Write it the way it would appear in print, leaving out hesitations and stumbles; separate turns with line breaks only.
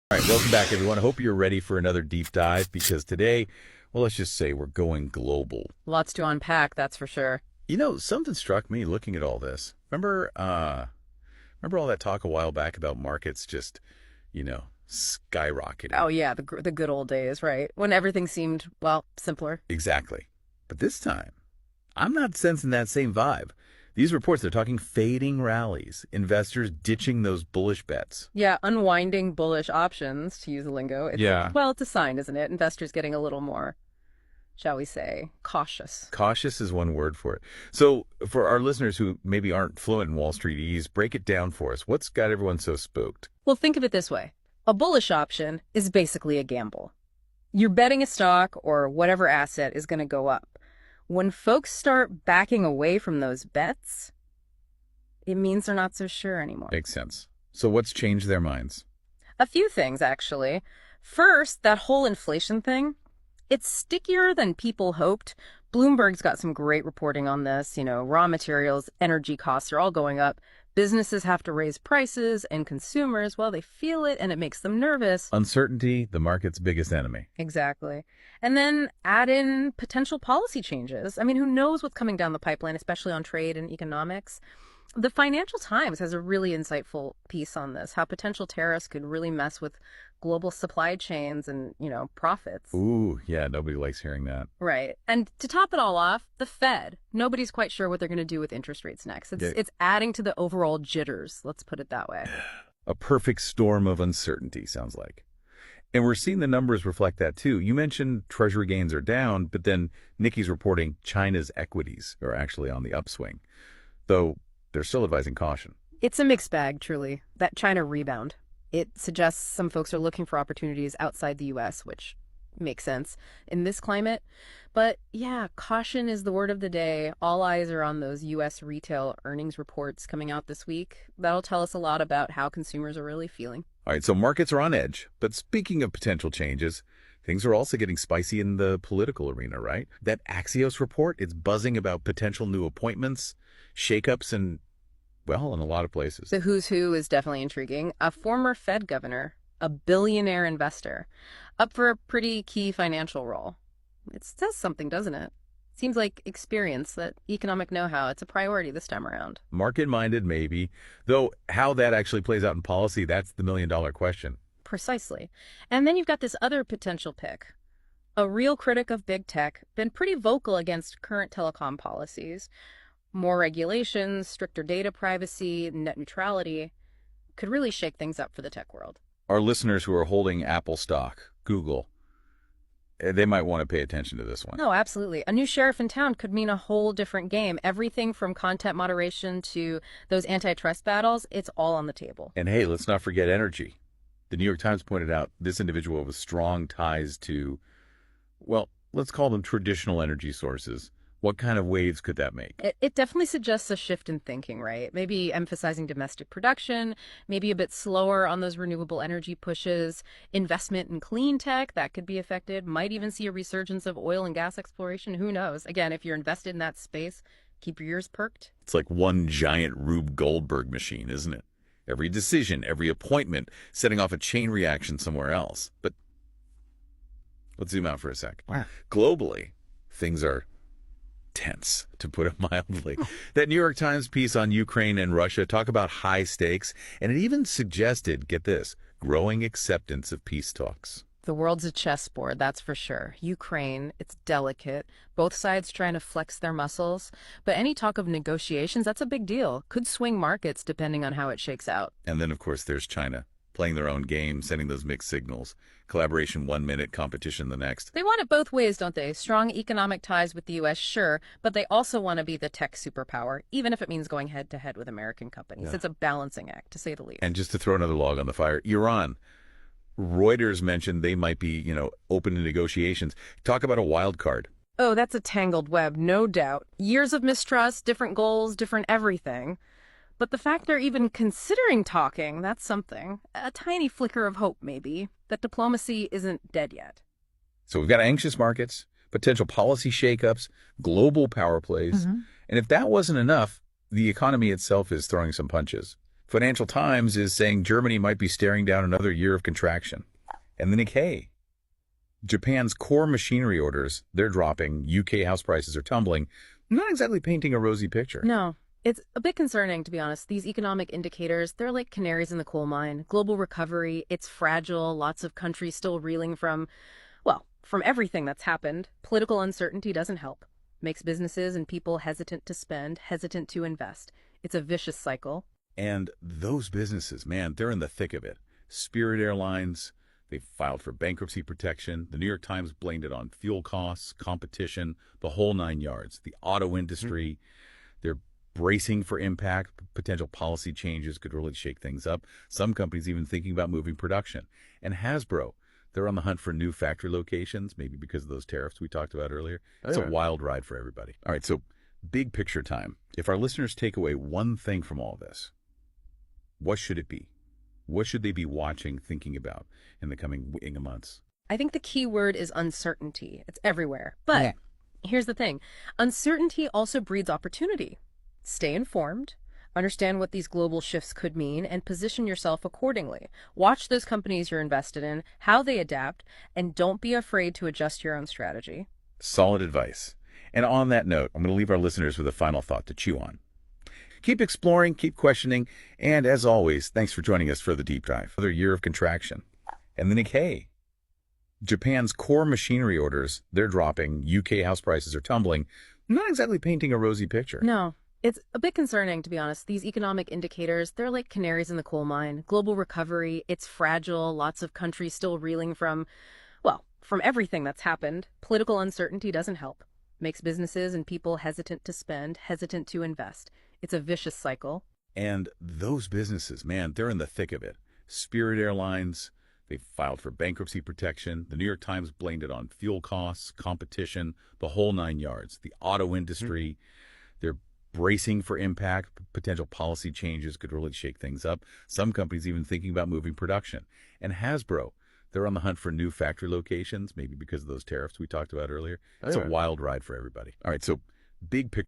All right, welcome back, everyone. I hope you're ready for another deep dive because today, well, let's just say we're going global.
Lots to unpack, that's for sure.
You know, something struck me looking at all this. Remember all that talk a while back about markets just, skyrocketing?
Oh, yeah, the good old days, right? When everything seemed, well, simpler.
Exactly. But this time, I'm not sensing that same vibe. These reports, they're talking fading rallies, investors ditching those bullish bets.
Yeah, unwinding bullish options, to use the lingo.
Yeah.
Well, it's a sign, isn't it? Investors getting a little more, shall we say, cautious.
Cautious is one word for it. So for our listeners who maybe aren't fluent in Wall Streetese, break it down for us. What's got everyone so spooked?
Well, think of it this way. A bullish option is basically a gamble. You're betting a stock or whatever asset is going to go up. When folks start backing away from those bets, it means they're not so sure anymore.
Makes sense. So what's changed their minds?
A few things, actually. First, that whole inflation thing, it's stickier than people hoped. Bloomberg's got some great reporting on this. Raw materials, energy costs are all going up. Businesses have to raise prices, and consumers, well, they feel it, and it makes them nervous.
Uncertainty, the market's biggest enemy.
Exactly. And then add in potential policy changes. I mean, who knows what's coming down the pipeline, especially on trade and economics. The Financial Times has a really insightful piece on this, how potential tariffs could really mess with global supply chains and, profits.
Ooh, yeah, nobody likes hearing that.
Right. And to top it all off, the Fed. Nobody's quite sure what they're going to do with interest rates next. It's adding to the overall jitters, let's put it that way.
A perfect storm of uncertainty, sounds like. And we're seeing the numbers reflect that, too. You mentioned Treasury gains are down, but then Nikki's reporting China's equities are actually on the upswing, though they're still advising caution.
It's a mixed bag, truly. That China rebound. It suggests some folks are looking for opportunities outside the U.S., which makes sense in this climate. But yeah, caution is the word of the day. All eyes are on those U.S. retail earnings reports coming out this week. That'll tell us a lot about how consumers are really feeling.
All right, so markets are on edge. But speaking of potential changes, things are also getting spicy in the political arena, right? That Axios report, it's buzzing about potential new appointments, shakeups, and, well, in a lot of places.
The who's who is definitely intriguing. A former Fed governor, a billionaire investor, up for a pretty key financial role. It says something, doesn't it? Seems like experience, that economic know-how, it's a priority this time around.
Market-minded, maybe. Though how that actually plays out in policy, that's the million-dollar question.
Precisely. And then you've got this other potential pick. A real critic of big tech, been pretty vocal against current telecom policies. More regulations, stricter data privacy, net neutrality could really shake things up for the tech world.
Our listeners who are holding Apple stock, Google, they might want to pay attention to this one.
No, absolutely. A new sheriff in town could mean a whole different game. Everything from content moderation to those antitrust battles, it's all on the table.
And hey, let's not forget energy. The New York Times pointed out this individual with strong ties to, well, let's call them traditional energy sources. What kind of waves could that make?
It definitely suggests a shift in thinking, right? Maybe emphasizing domestic production, maybe a bit slower on those renewable energy pushes, investment in clean tech, that could be affected, might even see a resurgence of oil and gas exploration, who knows? Again, if you're invested in that space, keep your ears perked.
It's like one giant Rube Goldberg machine, isn't it? Every decision, every appointment, setting off a chain reaction somewhere else. But let's zoom out for a sec.
Wow.
Globally, things are tense, to put it mildly. That New York Times piece on Ukraine and Russia talk about high stakes, and it even suggested, get this, growing acceptance of peace talks.
The world's a chessboard, that's for sure. Ukraine, it's delicate. Both sides trying to flex their muscles. But any talk of negotiations, that's a big deal. Could swing markets depending on how it shakes out.
And then, of course, there's China, playing their own game, sending those mixed signals. Collaboration 1 minute, competition the next.
They want it both ways, don't they? Strong economic ties with the U.S., sure, but they also want to be the tech superpower, even if it means going head-to-head with American companies.
Yeah.
It's a balancing act, to say the least.
And just to throw another log on the fire, Iran. Reuters mentioned they might be, open to negotiations. Talk about a wild card.
Oh, that's a tangled web, no doubt. Years of mistrust, different goals, different everything. But the fact they're even considering talking, that's something. A tiny flicker of hope, maybe, that diplomacy isn't dead yet.
So we've got anxious markets, potential policy shakeups, global power plays. And if that wasn't enough, the economy itself is throwing some punches. Financial Times is saying Germany might be staring down another year of contraction. And the Nikkei. Japan's core machinery orders, they're dropping. UK house prices are tumbling. Not exactly painting a rosy picture.
No, it's a bit concerning, to be honest. These economic indicators, they're like canaries in the coal mine. Global recovery, it's fragile. Lots of countries still reeling from, well, from everything that's happened. Political uncertainty doesn't help. Makes businesses and people hesitant to spend, hesitant to invest. It's a vicious cycle.
And those businesses, man, they're in the thick of it. Spirit Airlines, they filed for bankruptcy protection. The New York Times blamed it on fuel costs, competition, the whole nine yards. The auto industry, they're bracing for impact. Potential policy changes could really shake things up. Some companies even thinking about moving production. And Hasbro, they're on the hunt for new factory locations, maybe because of those tariffs we talked about earlier. It's a wild ride for everybody. All right, so big picture time. If our listeners take away one thing from all this, what should it be? What should they be watching, thinking about in the coming months?
I think the key word is uncertainty. It's everywhere. But here's the thing. Uncertainty also breeds opportunity. Stay informed, understand what these global shifts could mean, and position yourself accordingly. Watch those companies you're invested in, how they adapt, and don't be afraid to adjust your own strategy.
Solid advice. And on that note, I'm going to leave our listeners with a final thought to chew on. Keep exploring, keep questioning, and as always, thanks for joining us for the deep dive. Another year of contraction. And the Nikkei. Japan's core machinery orders, they're dropping. UK house prices are tumbling. Not exactly painting a rosy picture.
No, it's a bit concerning, to be honest. These economic indicators, they're like canaries in the coal mine. Global recovery, it's fragile. Lots of countries still reeling from, well, from everything that's happened. Political uncertainty doesn't help. Makes businesses and people hesitant to spend, hesitant to invest. It's a vicious cycle.
And those businesses, man, they're in the thick of it. Spirit Airlines, they filed for bankruptcy protection. The New York Times blamed it on fuel costs, competition, the whole nine yards. The auto industry, they're bracing for impact. Potential policy changes could really shake things up. Some companies even thinking about moving production. And Hasbro, they're on the hunt for new factory locations, maybe because of those tariffs we talked about earlier. It's a wild ride for everybody. All right, so big picture.